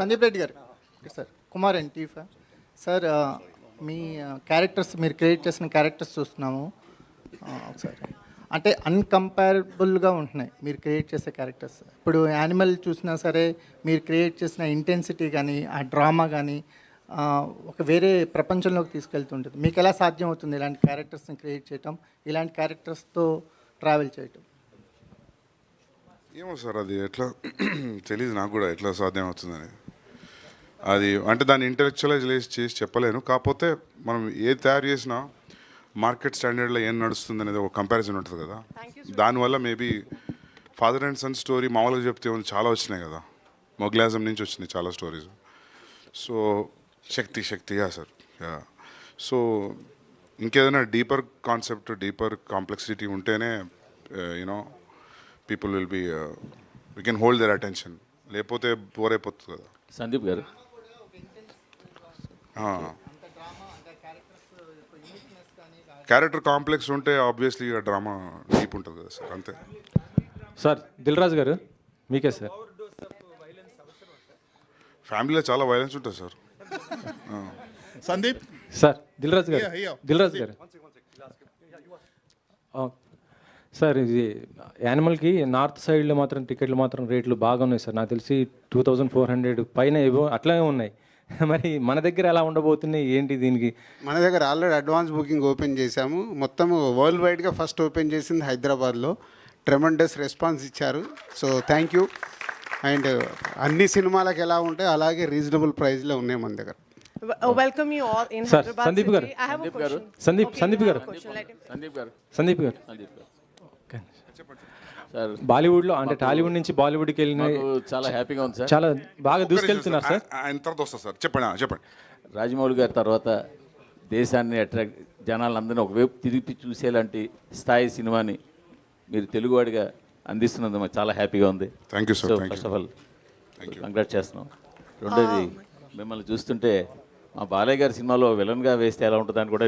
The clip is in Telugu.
సందీప్ రెడ్డి గారు sir, Kumar and TIFFA sir, me characters మీరు క్రియేట్ చేసిన క్యారెక్టర్స్ చూస్తున్నాము. ఒకసారి అంటే అన్కంపేరబుల్గా ఉంటున్నాయి మీరు క్రియేట్ చేసే క్యారెక్టర్స్. ఇప్పుడు యానిమల్ చూసినా సరే మీరు క్రియేట్ చేసిన ఇంటెన్సిటీ కానీ ఆ డ్రామా కానీ ఒక వేరే ప్రపంచంలోకి తీసుకెళ్తుంటుంది. మీకు ఎలా సాధ్యం అవుతుంది ఇలాంటి క్యారెక్టర్స్ని క్రియేట్ చేయటం, ఇలాంటి క్యారెక్టర్స్తో ట్రావెల్ చేయటం? ఏమో సార్, అది ఎట్లా తెలీదు నాకు కూడా, ఎట్లా సాధ్యం అవుతుందని. అది అంటే దాన్ని ఇంటెలెక్చువలైజ్ చేసి చెప్పలేను. కాకపోతే మనం ఏది తయారు చేసినా మార్కెట్ స్టాండర్డ్లో ఏం నడుస్తుంది అనేది ఒక కంపారిజన్ ఉంటుంది కదా. దానివల్ల maybe father and son story మామూలుగా చెప్తే చాలా వచ్చినాయి కదా, మొగ్లాజం నుంచి వచ్చినాయి చాలా స్టోరీస్. సో శక్తియా సార్. సో ఇంకేదైనా డీపర్ కాన్సెప్ట్, డీపర్ కాంప్లెక్సిటీ ఉంటేనే you know people will be we can hold their attention, లేకపోతే బోర్ అయిపోతుంది కదా. సందీప్ గారు, క్యారెక్టర్ కాంప్లెక్స్ ఉంటే ఆబ్వియస్లీ డ్రామా డీప్ ఉంటుంది కదా సార్, అంతే. సార్ దిల్ రాజు గారు మీకే సార్. ఫ్యామిలీలో చాలా వైలెన్స్ ఉంటుంది సార్. సందీప్ సార్ దిల్ రాజు గారు సార్, ఇది యానిమల్కి నార్త్ సైడ్లో మాత్రం టికెట్లు మాత్రం రేట్లు బాగా ఉన్నాయి సార్. నాకు తెలిసి 2400 పైన ఏవో అట్లాగే ఉన్నాయి. మరి మన దగ్గర ఎలా ఉండబోతున్నాయి ఏంటి? దీనికి మన దగ్గర ఆల్రెడీ అడ్వాన్స్ బుకింగ్ ఓపెన్ చేశాము. మొత్తం వరల్డ్ వైడ్గా ఫస్ట్ ఓపెన్ చేసింది హైదరాబాద్లో. ట్రెమండస్ రెస్పాన్స్ ఇచ్చారు. So thank you. అండ్ అన్ని సినిమాలకు ఎలా ఉంటాయి అలాగే రీజనబుల్ ప్రైస్లో ఉన్నాయి మన దగ్గర. Welcome you all in Sir, Hyderabad Sandeep city. garu. I have a question. Sandeep garu. Sandeep గారు సార్ బాలీవుడ్లో అంటే టాలీవుడ్ నుంచి బాలీవుడ్కి వెళ్ళిన చాలా హ్యాపీగా ఉంది సార్. చాలా బాగా దూసుకెళ్తున్నారు సార్. ఆయన తర్వాత వస్తారు సార్, చెప్పండి. రాజమౌళి గారి తర్వాత దేశాన్ని అట్రాక్ట్ జనాలందరినీ ఒకవైపు తిరిగి చూసేలాంటి స్థాయి సినిమాని మీరు తెలుగువాడిగా అందిస్తున్నందుకు మాకు చాలా హ్యాపీగా ఉంది. Thank you sir. First of all congrats చేస్తున్నాం. రెండోది మిమ్మల్ని చూస్తుంటే మా బాలయ్య గారి సినిమాలో విలన్గా వేస్తే ఎలా ఉంటుందని కూడా